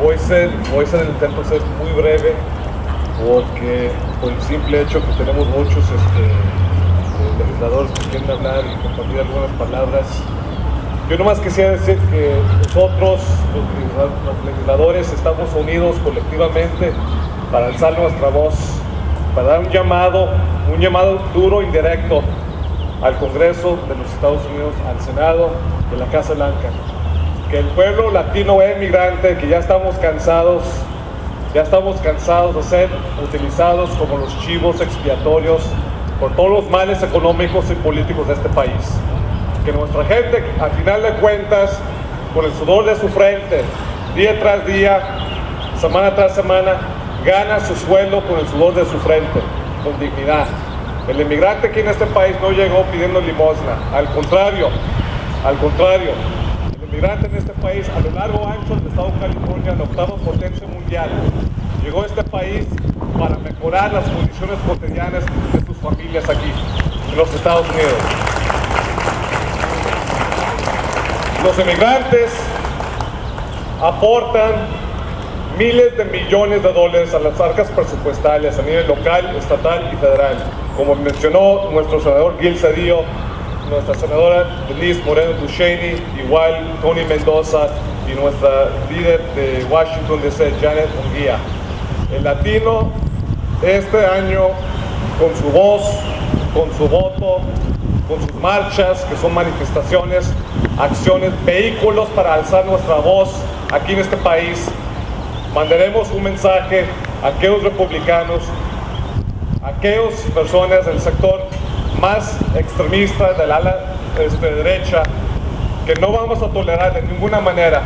voy a hacer el intento de ser muy breve, porque por el simple hecho que tenemos muchos legisladores que quieren hablar y compartir algunas palabras. Yo nomás quisiera decir que nosotros, los legisladores, estamos unidos colectivamente para alzar nuestra voz, para dar un llamado duro e indirecto al Congreso de los Estados Unidos, al Senado y a la Casa Blanca. Que el pueblo latino e inmigrante, que ya estamos cansados de ser utilizados como los chivos expiatorios por todos los males económicos y políticos de este país. Que nuestra gente, al final de cuentas, con el sudor de su frente, día tras día, semana tras semana, gana su sueldo con el sudor de su frente, con dignidad. El inmigrante aquí en este país no llegó pidiendo limosna, al contrario, el inmigrante en este país, a lo largo ancho del estado de California, la octava potencia mundial, llegó a este país para mejorar las condiciones cotidianas de sus familias aquí, en los Estados Unidos. Los inmigrantes aportan miles de millones de dólares a las arcas presupuestales a nivel local, estatal y federal. Como mencionó nuestro senador Gil Cedillo, nuestra senadora Denise Moreno Duchesne, igual Tony Mendoza y nuestra líder de Washington DC, Janet Munguía. El latino este año, con su voz, con su voto, con sus marchas, que son manifestaciones, acciones, vehículos para alzar nuestra voz aquí en este país, mandaremos un mensaje a aquellos republicanos, a aquellas personas del sector más extremista del ala derecha, que no vamos a tolerar de ninguna manera.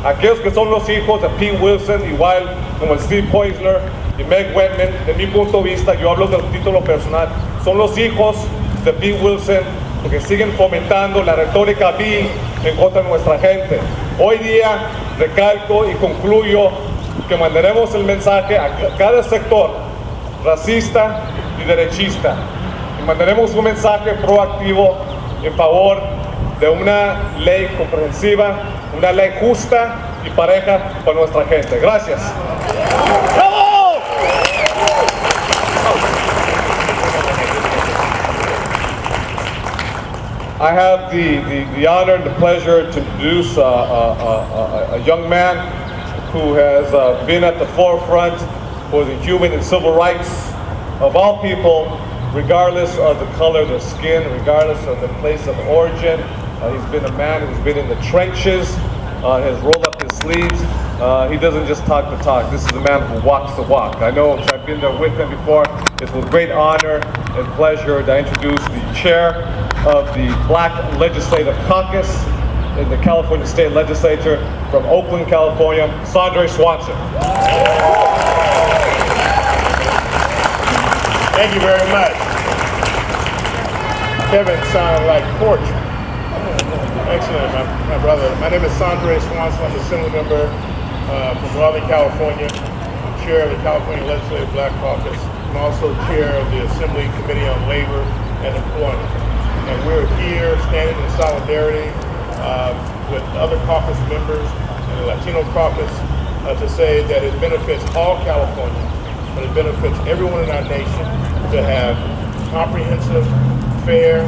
Aquellos que son los hijos de Pete Wilson, igual como Steve Poizner y Meg Whitman, de mi punto de vista, yo hablo del título personal, son los hijos de Pete Wilson, porque siguen fomentando la retórica vil en contra de nuestra gente. Hoy día recalco y concluyo que mandaremos el mensaje a cada sector racista y derechista, y mandaremos un mensaje proactivo en favor de una ley comprensiva, una ley justa y pareja para nuestra gente. Gracias. I have the honor and the pleasure to introduce a young man who has been at the forefront for the human and civil rights of all people, regardless of the color of their skin, regardless of the place of origin. He's been a man who's been in the trenches, has rolled up his sleeves. He doesn't just talk the talk. This is a man who walks the walk. I know I've been there with him before. It's with great honor and pleasure to introduce the chair of the Black Legislative Caucus in the California State Legislature from Oakland, California, Sandre Swanson. Thank you very much. Kevin sounded like torch. Excellent, my brother. My name is Sandre Swanson. I'm an assembly member from Raleigh, California. I'm chair of the California Legislative Black Caucus. I'm also chair of the Assembly Committee on Labor and Employment. And we're here standing in solidarity with other caucus members and the Latino caucus to say that it benefits all Californians, but it benefits everyone in our nation to have comprehensive, fair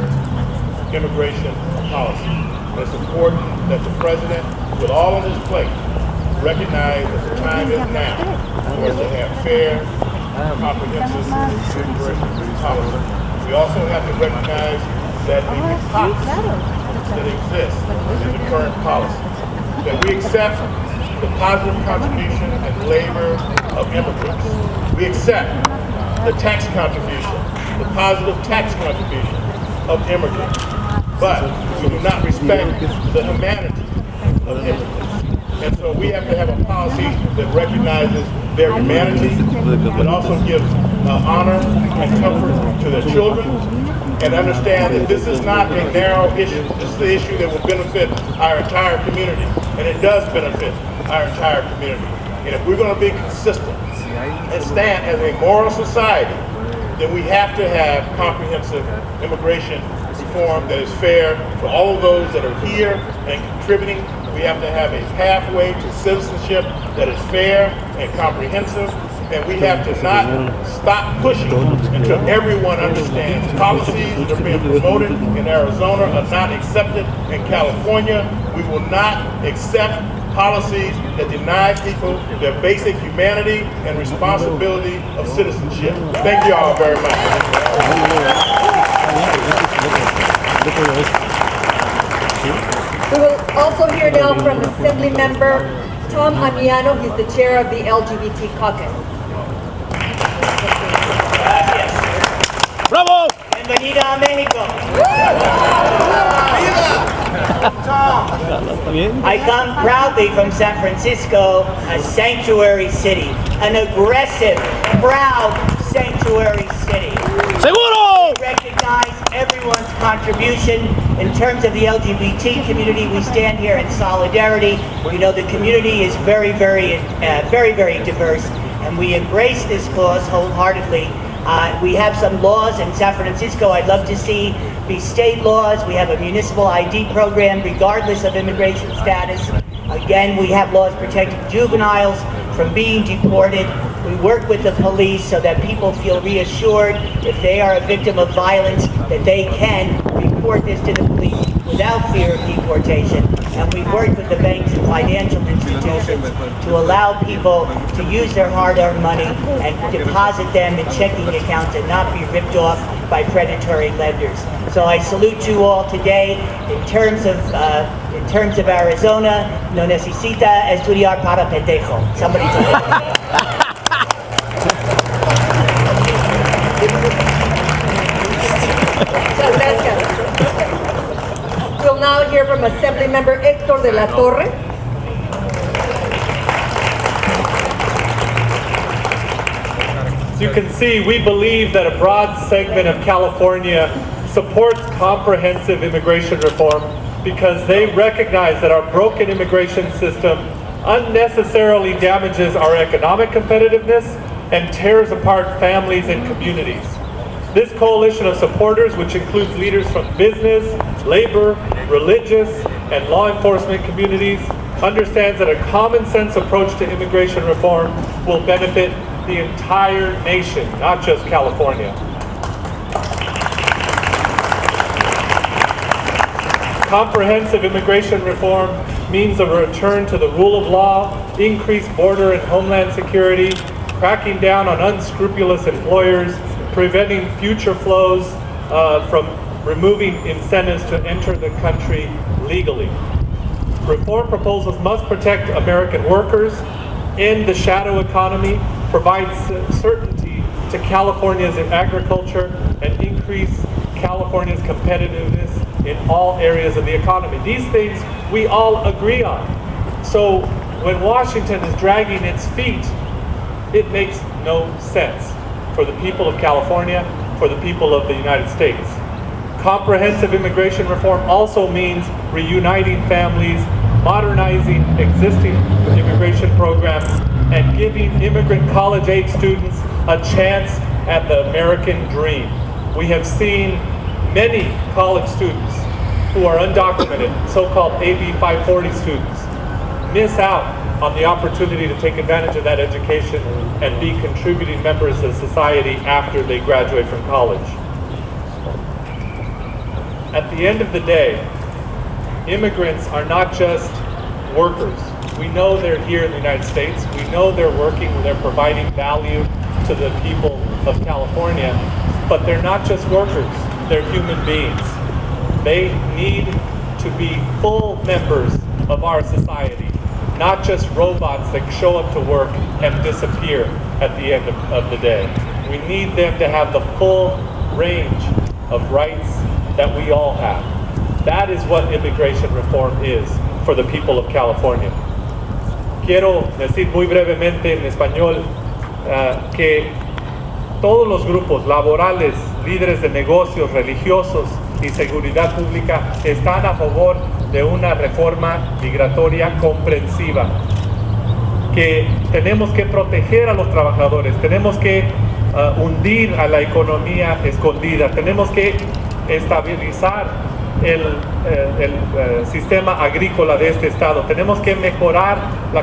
immigration policy. And it's important that the president, with all on his plate, recognize that the time is now for us to have fair, comprehensive immigration policy. We also have to recognize that the hypocrisy that exists in the current policy, that we accept the positive contribution and labor of immigrants. We accept the tax contribution, the positive tax contribution of immigrants, but we do not respect the humanity of immigrants. And so we have to have a policy that recognizes their humanity, that also gives honor and comfort to their children, and understand that this is not a narrow issue. This is the issue that will benefit our entire community, and it does benefit our entire community. And if we're going to be consistent and stand as a moral society, then we have to have comprehensive immigration reform that is fair to all of those that are here and contributing We have to have a pathway to citizenship that is fair and comprehensive, and we have to not stop pushing until everyone understands policies that are being promoted in Arizona are not accepted in California. We will not accept policies that deny people their basic humanity and responsibility of citizenship. Thank you all very much. We will also hear now from Assembly Member Tom Amiano. He's the chair of the LGBT caucus. ¡Bravo! Bienvenida a México. I come proudly from San Francisco, a sanctuary city, an aggressive, proud sanctuary city. ¡Seguro! We recognize everyone's contribution. In terms of the LGBT community, we stand here in solidarity. We know the community is very diverse, and we embrace this cause wholeheartedly. We have some laws in San Francisco I'd love to see be state laws. We have a municipal ID program regardless of immigration status. Again, we have laws protecting juveniles from being deported. We work with the police so that people feel reassured if they are a victim of violence that they can report this to the police without fear of deportation. And we work with the banks and financial institutions to allow people to use their hard-earned money and deposit them in checking accounts and not be ripped off by predatory lenders. So I salute you all today. In terms of Arizona, no necesita estudiar para pendejo. Somebody tell me. We'll now hear from Assembly Member Héctor de la Torre. As you can see, we believe that a broad segment of California supports comprehensive immigration reform because they recognize that our broken immigration system unnecessarily damages our economic competitiveness and tears apart families and communities. This coalition of supporters, which includes leaders from business, labor, religious, and law enforcement communities, understands that a common sense approach to immigration reform will benefit the entire nation, not just California. Comprehensive immigration reform means a return to the rule of law, increased border and homeland security, cracking down on unscrupulous employers, preventing future flows from removing incentives to enter the country legally. Reform proposals must protect American workers, end the shadow economy, provide certainty to California's agriculture, and increase California's competitiveness in all areas of the economy. These things we all agree on. So when Washington is dragging its feet, it makes no sense for the people of California, for the people of the United States. Comprehensive immigration reform also means reuniting families, modernizing existing immigration programs, and giving immigrant college-age students a chance at the American dream. We have seen many college students who are undocumented, so-called AB 540 students, miss out on the opportunity to take advantage of that education and be contributing members of society after they graduate from college. At the end of the day, immigrants are not just workers. We know they're here in the United States. We know they're working, they're providing value to the people of California, but they're not just workers, they're human beings. They need to be full members of our society, not just robots that show up to work and disappear at the end of the day. We need them to have the full range of rights that we all have. That is what immigration reform is for the people of California. Quiero decir muy brevemente en español que todos los grupos laborales, líderes de negocios, religiosos y seguridad pública están a favor de una reforma migratoria comprensiva, que tenemos que proteger a los trabajadores, tenemos que hundir a la economía escondida, tenemos que estabilizar el sistema agrícola de este estado. Tenemos que mejorar la